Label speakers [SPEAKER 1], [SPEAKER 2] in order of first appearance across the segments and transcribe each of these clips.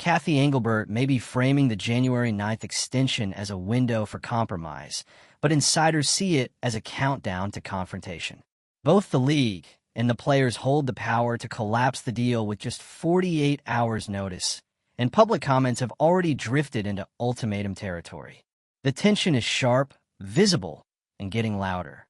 [SPEAKER 1] Cathy Engelbert may be framing the January 9th extension as a window for compromise, but insiders see it as a countdown to confrontation. Both the league and the players hold the power to collapse the deal with just 48 hours' notice, and public comments have already drifted into ultimatum territory. The tension is sharp, visible, and getting louder.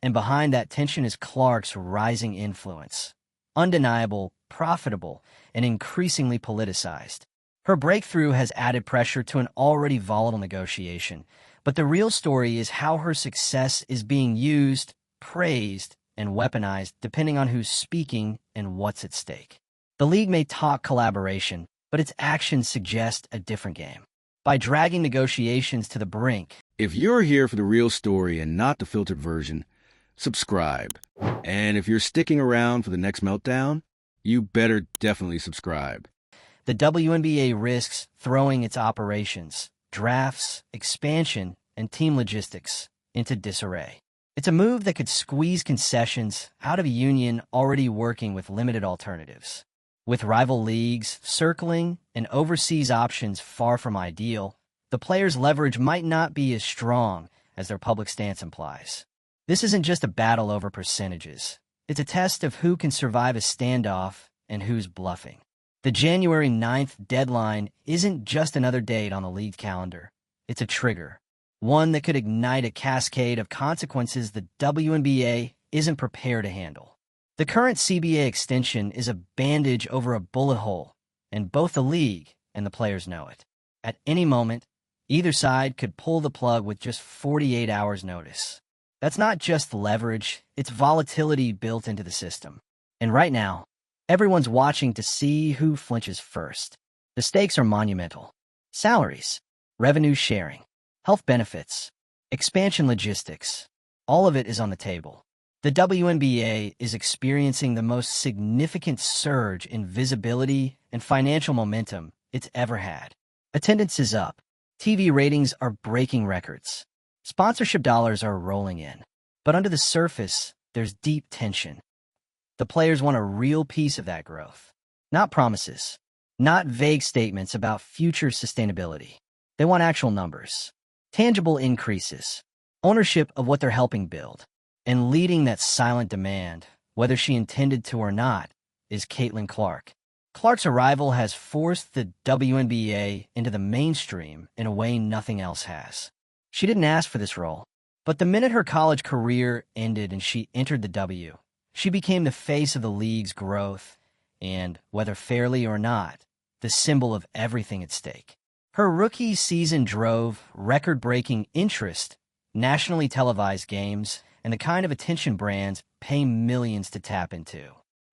[SPEAKER 1] And behind that tension is Clark's rising influence. Undeniable, profitable, and increasingly politicized. Her breakthrough has added pressure to an already volatile negotiation, but the real story is how her success is being used, praised, and weaponized depending on who's speaking and what's at stake. The league may talk collaboration, but its actions suggest a different game. By dragging negotiations to the brink.
[SPEAKER 2] If you're here for the real story and not the filtered version, subscribe. And if you're sticking around for the next meltdown, you better definitely subscribe.
[SPEAKER 1] The WNBA risks throwing its operations, drafts, expansion, and team logistics into disarray. It's a move that could squeeze concessions out of a union already working with limited alternatives. With rival leagues circling and overseas options far from ideal, the players' leverage might not be as strong as their public stance implies. This isn't just a battle over percentages. It's a test of who can survive a standoff and who's bluffing. The January 9th deadline isn't just another date on the league calendar. It's a trigger, one that could ignite a cascade of consequences the WNBA isn't prepared to handle. The current CBA extension is a bandage over a bullet hole, and both the league and the players know it. At any moment, either side could pull the plug with just 48 hours' notice. That's not just leverage, it's volatility built into the system. And right now, everyone's watching to see who flinches first. The stakes are monumental. Salaries, revenue sharing, health benefits, expansion logistics, all of it is on the table. The WNBA is experiencing the most significant surge in visibility and financial momentum it's ever had. Attendance is up. TV ratings are breaking records. Sponsorship dollars are rolling in. But under the surface, there's deep tension. The players want a real piece of that growth. Not promises. Not vague statements about future sustainability. They want actual numbers. Tangible increases. Ownership of what they're helping build. And leading that silent demand, whether she intended to or not, is Caitlin Clark. Clark's arrival has forced the WNBA into the mainstream in a way nothing else has. She didn't ask for this role, but the minute her college career ended and she entered the W, she became the face of the league's growth and, whether fairly or not, the symbol of everything at stake. Her rookie season drove record-breaking interest, nationally televised games, and the kind of attention brands pay millions to tap into.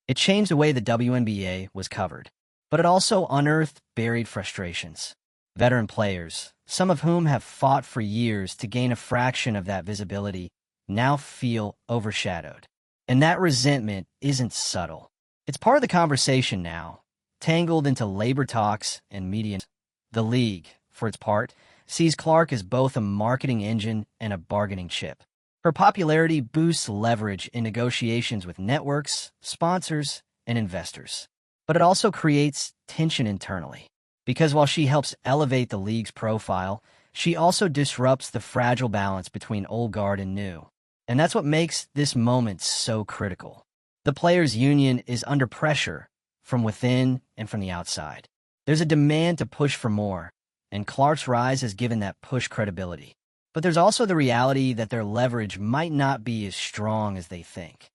[SPEAKER 1] It changed the way the WNBA was covered, but it also unearthed buried frustrations. Veteran players, some of whom have fought for years to gain a fraction of that visibility, now feel overshadowed. And that resentment isn't subtle. It's part of the conversation now, tangled into labor talks and media. The league, for its part, sees Clark as both a marketing engine and a bargaining chip. Her popularity boosts leverage in negotiations with networks, sponsors, and investors. But it also creates tension internally. Because while she helps elevate the league's profile, she also disrupts the fragile balance between old guard and new. And that's what makes this moment so critical. The players' union is under pressure from within and from the outside. There's a demand to push for more, and Clark's rise has given that push credibility. But there's also the reality that their leverage might not be as strong as they think.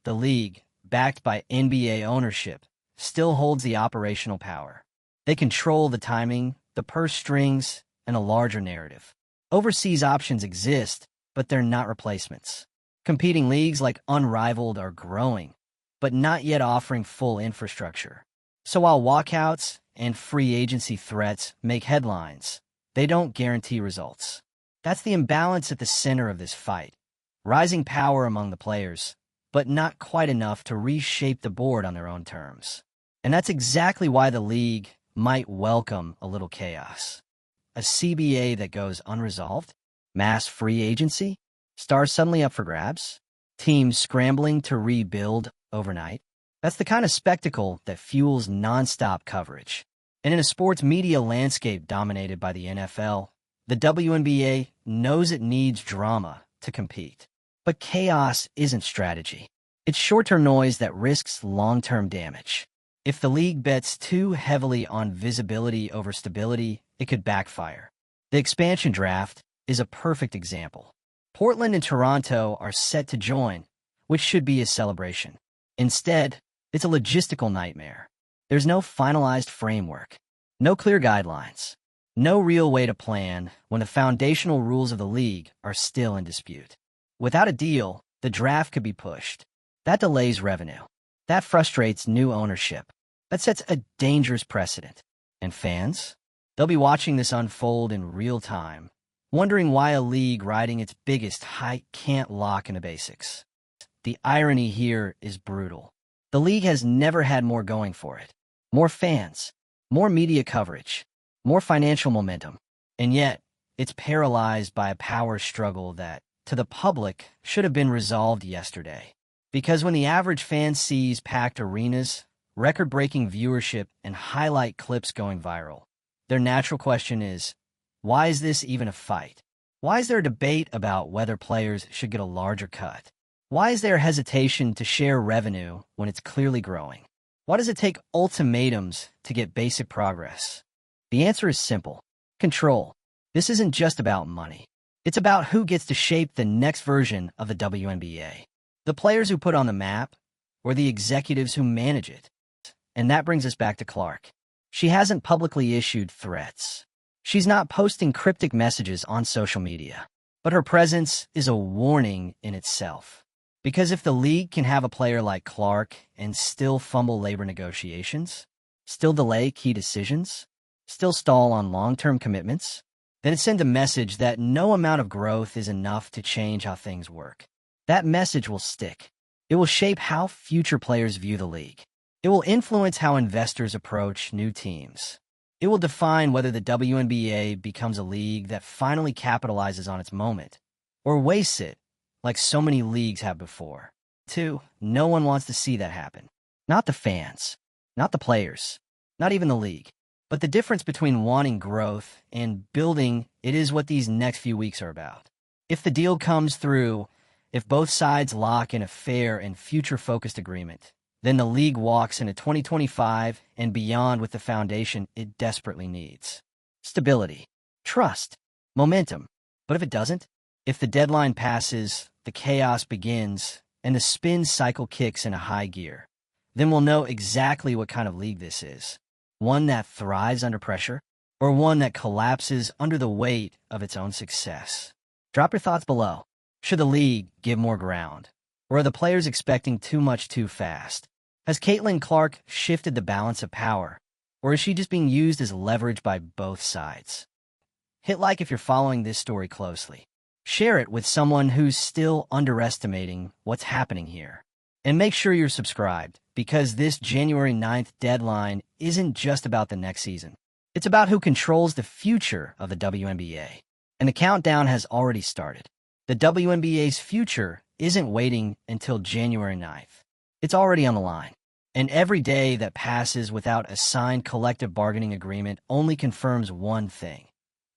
[SPEAKER 1] The league, backed by NBA ownership, still holds the operational power. They control the timing, the purse strings, and a larger narrative. Overseas options exist, but they're not replacements. Competing leagues like Unrivaled are growing, but not yet offering full infrastructure. So while walkouts and free agency threats make headlines, they don't guarantee results. That's the imbalance at the center of this fight. Rising power among the players, but not quite enough to reshape the board on their own terms. And that's exactly why the league might welcome a little chaos. A CBA that goes unresolved? Mass free agency? Stars suddenly up for grabs? Teams scrambling to rebuild overnight? That's the kind of spectacle that fuels nonstop coverage. And in a sports media landscape dominated by the NFL, the WNBA knows it needs drama to compete. But chaos isn't strategy. It's short-term noise that risks long-term damage. If the league bets too heavily on visibility over stability, it could backfire. The expansion draft is a perfect example. Portland and Toronto are set to join, which should be a celebration. Instead, it's a logistical nightmare. There's no finalized framework, no clear guidelines, no real way to plan when the foundational rules of the league are still in dispute. Without a deal, the draft could be pushed. That delays revenue. That frustrates new ownership. That sets a dangerous precedent. And fans? They'll be watching this unfold in real time, wondering why a league riding its biggest height can't lock in the basics. The irony here is brutal. The league has never had more going for it. More fans, more media coverage, more financial momentum. And yet, it's paralyzed by a power struggle that, to the public, should have been resolved yesterday. Because when the average fan sees packed arenas, record-breaking viewership, and highlight clips going viral, their natural question is, why is this even a fight? Why is there a debate about whether players should get a larger cut? Why is there hesitation to share revenue when it's clearly growing? Why does it take ultimatums to get basic progress? The answer is simple. Control. This isn't just about money. It's about who gets to shape the next version of the WNBA. The players who put on the map, or the executives who manage it. And that brings us back to Clark. She hasn't publicly issued threats. She's not posting cryptic messages on social media. But her presence is a warning in itself. Because if the league can have a player like Clark and still fumble labor negotiations, still delay key decisions, still stall on long-term commitments, then it sends a message that no amount of growth is enough to change how things work. That message will stick. It will shape how future players view the league. It will influence how investors approach new teams. It will define whether the WNBA becomes a league that finally capitalizes on its moment, or wastes it, like so many leagues have before. 2. No one wants to see that happen. Not the fans, not the players, not even the league. But the difference between wanting growth and building it is what these next few weeks are about. If the deal comes through, if both sides lock in a fair and future-focused agreement, then the league walks into 2025 and beyond with the foundation it desperately needs. Stability, trust, momentum. But if it doesn't, if the deadline passes, the chaos begins, and the spin cycle kicks into high gear, then we'll know exactly what kind of league this is. One that thrives under pressure, or one that collapses under the weight of its own success. Drop your thoughts below. Should the league give more ground? Or are the players expecting too much too fast? Has Caitlin Clark shifted the balance of power? Or is she just being used as leverage by both sides? Hit like if you're following this story closely. Share it with someone who's still underestimating what's happening here. And make sure you're subscribed, because this January 9th deadline isn't just about the next season. It's about who controls the future of the WNBA. And the countdown has already started. The WNBA's future isn't waiting until January 9th. It's already on the line. And every day that passes without a signed collective bargaining agreement only confirms one thing.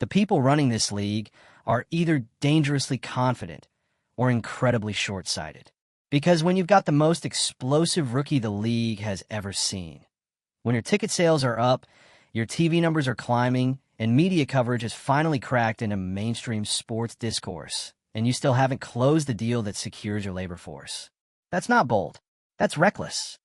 [SPEAKER 1] The people running this league are either dangerously confident or incredibly short-sighted. Because when you've got the most explosive rookie the league has ever seen, when your ticket sales are up, your TV numbers are climbing, and media coverage has finally cracked into mainstream sports discourse, and you still haven't closed the deal that secures your labor force. That's not bold. That's reckless.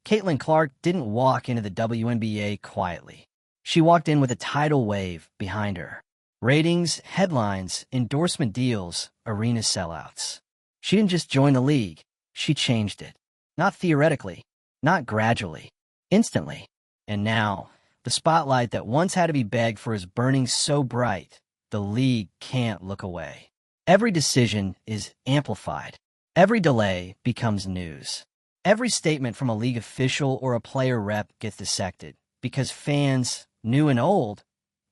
[SPEAKER 1] Caitlin Clark didn't walk into the WNBA quietly. She walked in with a tidal wave behind her. Ratings, headlines, endorsement deals, arena sellouts. She didn't just join the league. She changed it. Not theoretically, not gradually, instantly. And now, the spotlight that once had to be begged for is burning so bright, the league can't look away. Every decision is amplified. Every delay becomes news. Every statement from a league official or a player rep gets dissected because fans, new and old,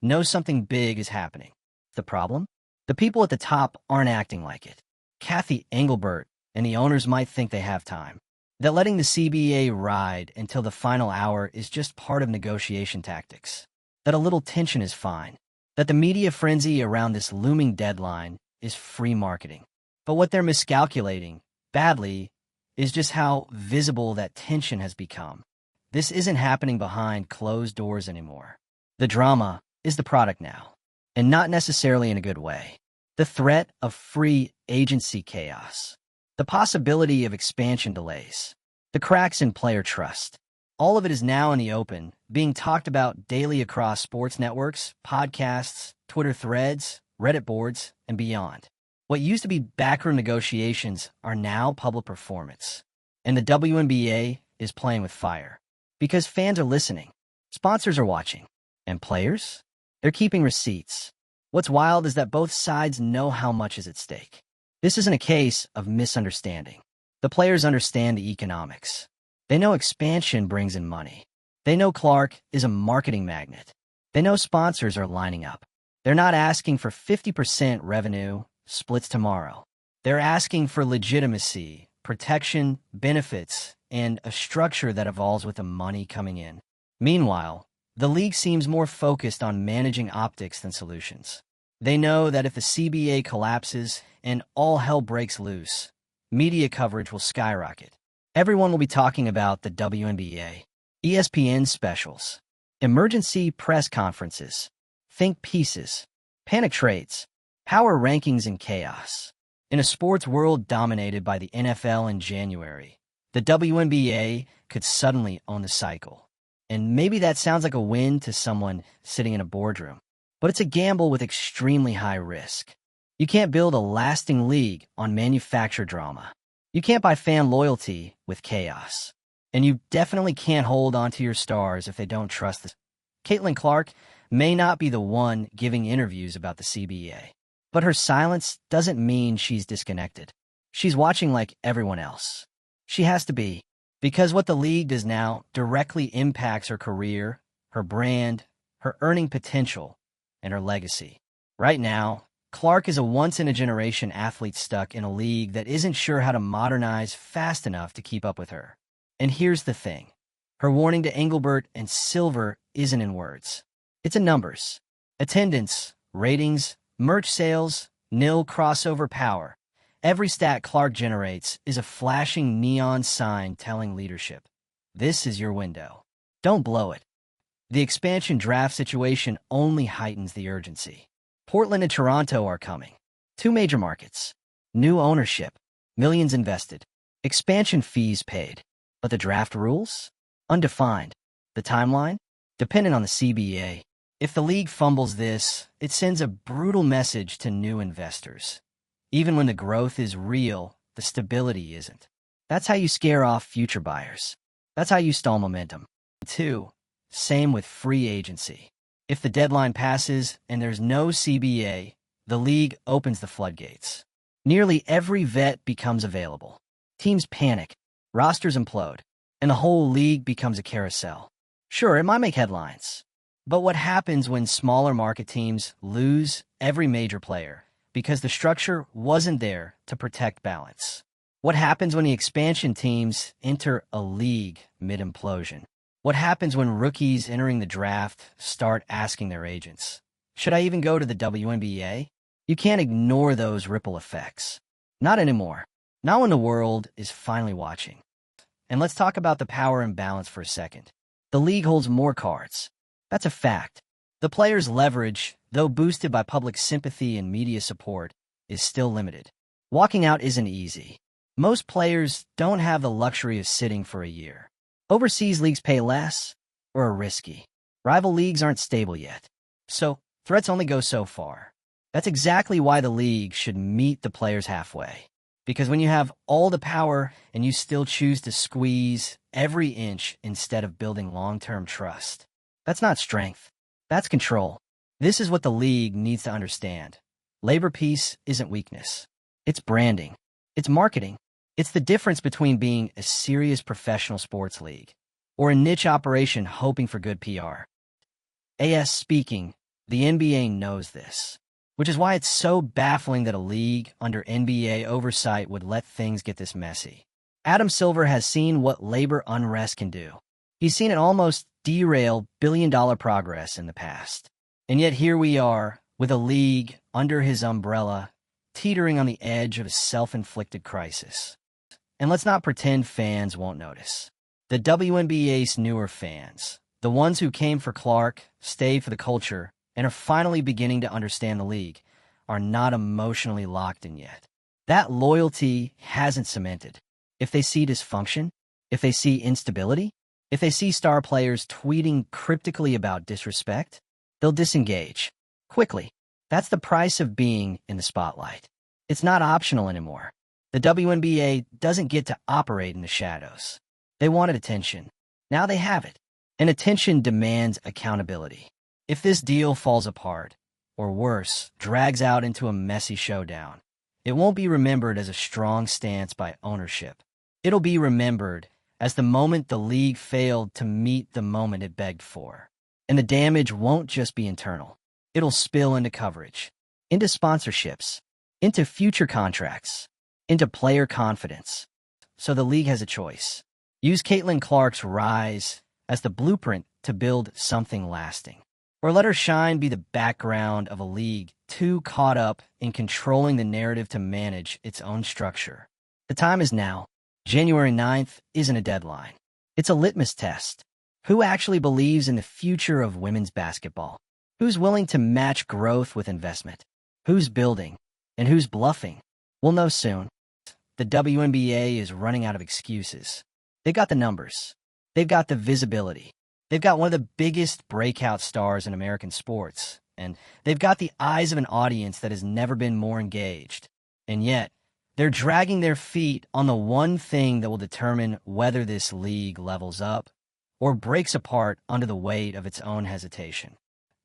[SPEAKER 1] know something big is happening. The problem? The people at the top aren't acting like it. Cathy Engelbert and the owners might think they have time. That letting the CBA ride until the final hour is just part of negotiation tactics. That a little tension is fine. That the media frenzy around this looming deadline is free marketing. But what they're miscalculating, badly, is just how visible that tension has become. This isn't happening behind closed doors anymore. The drama is the product now, and not necessarily in a good way. The threat of free agency chaos, the possibility of expansion delays, the cracks in player trust. All of it is now in the open, being talked about daily across sports networks, podcasts, Twitter threads, Reddit boards, and beyond. What used to be backroom negotiations are now public performance. And the WNBA is playing with fire. Because fans are listening, sponsors are watching, and players? They're keeping receipts. What's wild is that both sides know how much is at stake. This isn't a case of misunderstanding. The players understand the economics. They know expansion brings in money. They know Clark is a marketing magnet. They know sponsors are lining up. They're not asking for 50% revenue splits tomorrow. They're asking for legitimacy, protection, benefits, and a structure that evolves with the money coming in. Meanwhile, the league seems more focused on managing optics than solutions. They know that if the CBA collapses and all hell breaks loose, media coverage will skyrocket. Everyone will be talking about the WNBA, ESPN specials, emergency press conferences, think pieces, panic trades, power rankings, and chaos. In a sports world dominated by the NFL in January, the WNBA could suddenly own the cycle. And maybe that sounds like a win to someone sitting in a boardroom, but it's a gamble with extremely high risk. You can't build a lasting league on manufactured drama. You can't buy fan loyalty with chaos. And you definitely can't hold onto your stars if they don't trust this. Caitlin Clark may not be the one giving interviews about the CBA, but her silence doesn't mean she's disconnected. She's watching like everyone else. She has to be, because what the league does now directly impacts her career, her brand, her earning potential, and her legacy. Right now, Clark is a once-in-a-generation athlete stuck in a league that isn't sure how to modernize fast enough to keep up with her. And here's the thing. Her warning to Engelbert and Silver isn't in words. It's in numbers. Attendance, ratings, merch sales, nil crossover power. Every stat Clark generates is a flashing neon sign telling leadership, this is your window. Don't blow it. The expansion draft situation only heightens the urgency. Portland and Toronto are coming. Two major markets. New ownership. Millions invested. Expansion fees paid. But the draft rules? Undefined. The timeline? Dependent on the CBA. If the league fumbles this, it sends a brutal message to new investors. Even when the growth is real, the stability isn't. That's how you scare off future buyers. That's how you stall momentum. 2. Same with free agency. If the deadline passes and there's no CBA, the league opens the floodgates. Nearly every vet becomes available. Teams panic, rosters implode, and the whole league becomes a carousel. Sure, it might make headlines. But what happens when smaller market teams lose every major player because the structure wasn't there to protect balance? What happens when the expansion teams enter a league mid-implosion? What happens when rookies entering the draft start asking their agents, should I even go to the WNBA? You can't ignore those ripple effects. Not anymore. Not when the world is finally watching. And let's talk about the power imbalance for a second. The league holds more cards. That's a fact. The players' leverage, though boosted by public sympathy and media support, is still limited. Walking out isn't easy. Most players don't have the luxury of sitting for a year. Overseas leagues pay less or are risky. Rival leagues aren't stable yet. So, threats only go so far. That's exactly why the league should meet the players halfway. Because when you have all the power and you still choose to squeeze every inch instead of building long-term trust, that's not strength. That's control. This is what the league needs to understand. Labor peace isn't weakness. It's branding. It's marketing. It's the difference between being a serious professional sports league or a niche operation hoping for good PR. AS speaking, the NBA knows this, which is why it's so baffling that a league under NBA oversight would let things get this messy. Adam Silver has seen what labor unrest can do. He's seen it almost derail billion-dollar progress in the past. And yet here we are, with a league under his umbrella, teetering on the edge of a self-inflicted crisis. And let's not pretend fans won't notice. The WNBA's newer fans, the ones who came for Clark, stayed for the culture, and are finally beginning to understand the league, are not emotionally locked in yet. That loyalty hasn't cemented. If they see dysfunction, if they see instability, if they see star players tweeting cryptically about disrespect, they'll disengage quickly. That's the price of being in the spotlight. It's not optional anymore. The WNBA doesn't get to operate in the shadows. They wanted attention. Now they have it. And attention demands accountability. If this deal falls apart, or worse, drags out into a messy showdown, it won't be remembered as a strong stance by ownership. It'll be remembered as the moment the league failed to meet the moment it begged for. And the damage won't just be internal. It'll spill into coverage, into sponsorships, into future contracts, into player confidence. So the league has a choice. Use Caitlin Clark's rise as the blueprint to build something lasting. Or let her shine be the background of a league too caught up in controlling the narrative to manage its own structure. The time is now. January 9th isn't a deadline. It's a litmus test. Who actually believes in the future of women's basketball? Who's willing to match growth with investment? Who's building? And who's bluffing? We'll know soon. The WNBA is running out of excuses. They've got the numbers. They've got the visibility. They've got one of the biggest breakout stars in American sports. And they've got the eyes of an audience that has never been more engaged. And yet, they're dragging their feet on the one thing that will determine whether this league levels up or breaks apart under the weight of its own hesitation.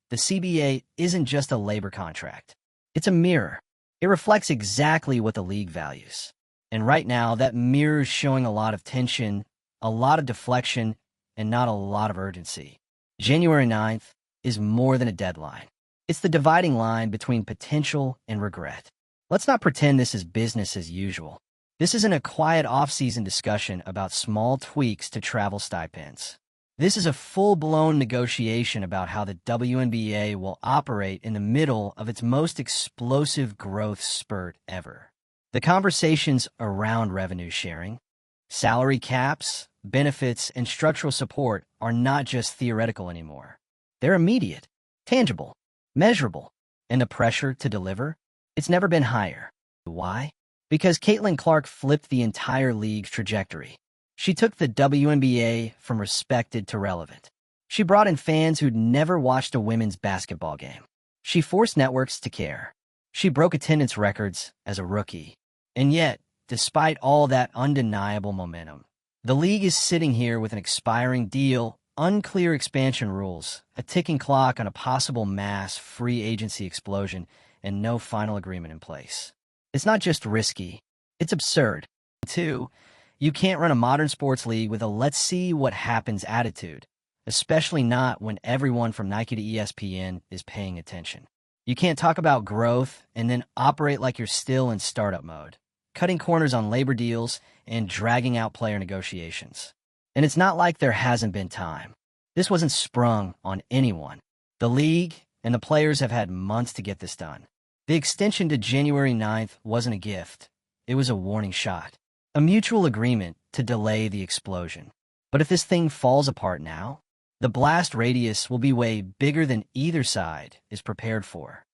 [SPEAKER 1] The CBA isn't just a labor contract. It's a mirror. It reflects exactly what the league values. And right now, that mirror is showing a lot of tension, a lot of deflection, and not a lot of urgency. January 9th is more than a deadline. It's the dividing line between potential and regret. Let's not pretend this is business as usual. This isn't a quiet off-season discussion about small tweaks to travel stipends. This is a full-blown negotiation about how the WNBA will operate in the middle of its most explosive growth spurt ever. The conversations around revenue sharing, salary caps, benefits, and structural support are not just theoretical anymore. They're immediate, tangible, measurable, and the pressure to deliver, it's never been higher. Why? Because Caitlin Clark flipped the entire league's trajectory. She took the WNBA from respected to relevant. She brought in fans who'd never watched a women's basketball game. She forced networks to care. She broke attendance records as a rookie. And yet, despite all that undeniable momentum, the league is sitting here with an expiring deal, unclear expansion rules, a ticking clock on a possible mass free agency explosion, and no final agreement in place. It's not just risky, it's absurd. 2, you can't run a modern sports league with a let's see what happens attitude, especially not when everyone from Nike to ESPN is paying attention. You can't talk about growth and then operate like you're still in startup mode, cutting corners on labor deals and dragging out player negotiations. And it's not like there hasn't been time. This wasn't sprung on anyone. The league and the players have had months to get this done. The extension to January 9th wasn't a gift. It was a warning shot, a mutual agreement to delay the explosion. But if this thing falls apart now, the blast radius will be way bigger than either side is prepared for.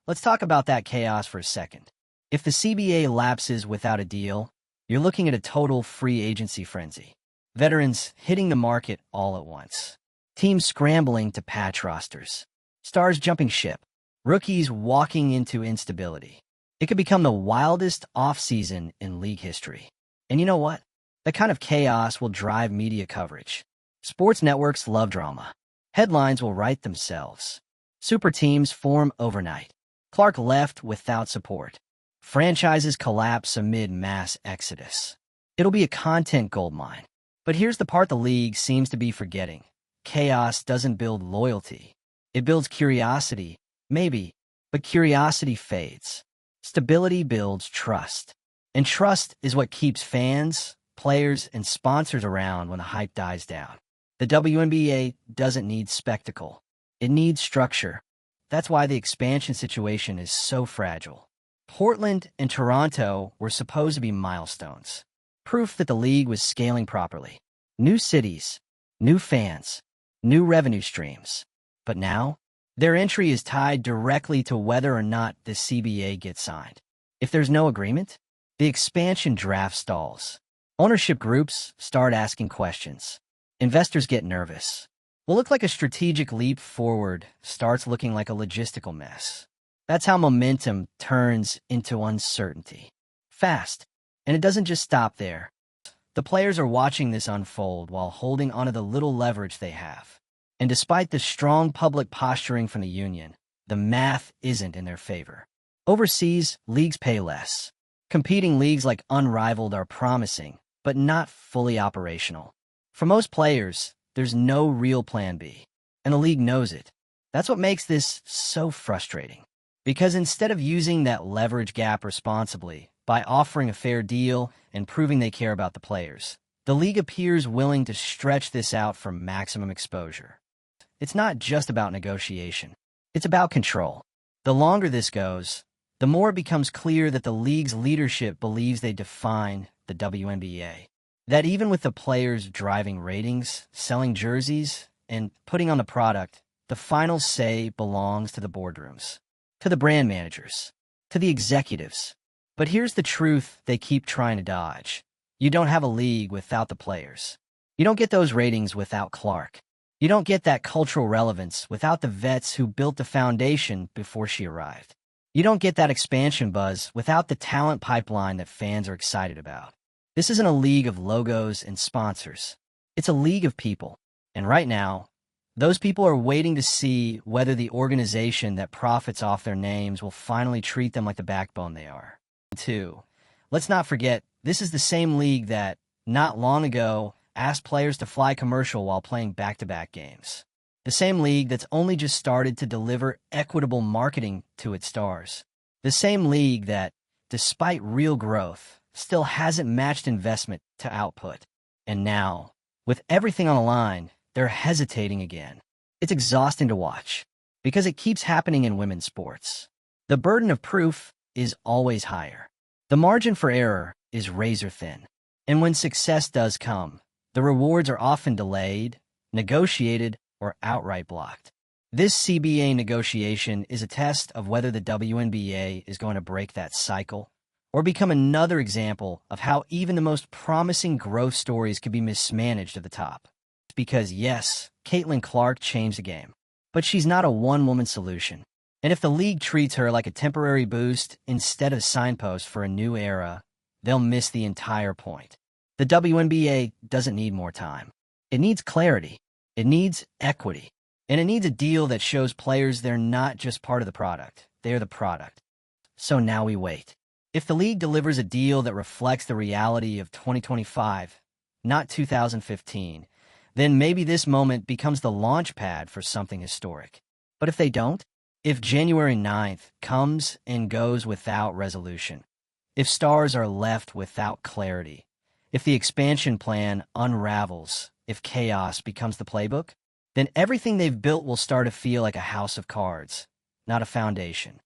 [SPEAKER 1] Let's talk about that chaos for a second. If the CBA lapses without a deal, you're looking at a total free agency frenzy. Veterans hitting the market all at once. Teams scrambling to patch rosters. Stars jumping ship. Rookies walking into instability. It could become the wildest offseason in league history. And you know what? That kind of chaos will drive media coverage. Sports networks love drama. Headlines will write themselves. Super teams form overnight. Clark left without support. Franchises collapse amid mass exodus. It'll be a content goldmine. But here's the part the league seems to be forgetting. Chaos doesn't build loyalty. It builds curiosity, maybe, but curiosity fades. Stability builds trust. And trust is what keeps fans, players, and sponsors around when the hype dies down. The WNBA doesn't need spectacle. It needs structure. That's why the expansion situation is so fragile. Portland and Toronto were supposed to be milestones, proof that the league was scaling properly. New cities, new fans, new revenue streams. But now, their entry is tied directly to whether or not the CBA gets signed. If there's no agreement, the expansion draft stalls. Ownership groups start asking questions. Investors get nervous. What looked like a strategic leap forward starts looking like a logistical mess. That's how momentum turns into uncertainty. Fast. And it doesn't just stop there. The players are watching this unfold while holding onto the little leverage they have. And despite the strong public posturing from the union, the math isn't in their favor. Overseas, leagues pay less. Competing leagues like Unrivaled are promising, but not fully operational. For most players, there's no real plan B, and the league knows it. That's what makes this so frustrating. Because instead of using that leverage gap responsibly by offering a fair deal and proving they care about the players, the league appears willing to stretch this out for maximum exposure. It's not just about negotiation. It's about control. The longer this goes, the more it becomes clear that the league's leadership believes they define the WNBA. That even with the players driving ratings, selling jerseys, and putting on the product, the final say belongs to the boardrooms, to the brand managers, to the executives. But here's the truth they keep trying to dodge. You don't have a league without the players. You don't get those ratings without Clark. You don't get that cultural relevance without the vets who built the foundation before she arrived. You don't get that expansion buzz without the talent pipeline that fans are excited about. This isn't a league of logos and sponsors. It's a league of people. And right now, those people are waiting to see whether the organization that profits off their names will finally treat them like the backbone they are. 2. Let's not forget, this is the same league that, not long ago, asked players to fly commercial while playing back-to-back games. The same league that's only just started to deliver equitable marketing to its stars. The same league that, despite real growth, still hasn't matched investment to output. And now, with everything on the line, they're hesitating again. It's exhausting to watch, because it keeps happening in women's sports. The burden of proof is always higher. The margin for error is razor thin. And when success does come, the rewards are often delayed, negotiated, or outright blocked. This CBA negotiation is a test of whether the WNBA is going to break that cycle or become another example of how even the most promising growth stories can be mismanaged at the top. Because yes, Caitlin Clark changed the game, but she's not a one-woman solution. And if the league treats her like a temporary boost instead of signpost for a new era, they'll miss the entire point. The WNBA doesn't need more time. It needs clarity. It needs equity. And it needs a deal that shows players they're not just part of the product. They're the product. So now we wait. If the league delivers a deal that reflects the reality of 2025, not 2015, then maybe this moment becomes the launch pad for something historic. But if they don't, if January 9th comes and goes without resolution, if stars are left without clarity, if the expansion plan unravels, if chaos becomes the playbook, then everything they've built will start to feel like a house of cards, not a foundation.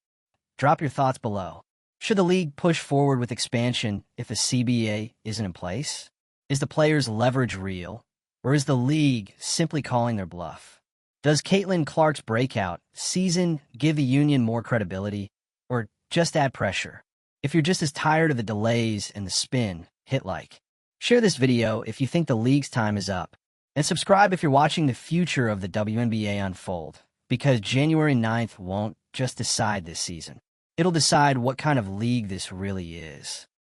[SPEAKER 1] Drop your thoughts below. Should the league push forward with expansion if a CBA isn't in place? Is the players' leverage real, or is the league simply calling their bluff? Does Caitlin Clark's breakout season give the union more credibility, or just add pressure? If you're just as tired of the delays and the spin, hit like. Share this video if you think the league's time is up, and subscribe if you're watching the future of the WNBA unfold, because January 9th won't just decide this season. It'll decide what kind of league this really is.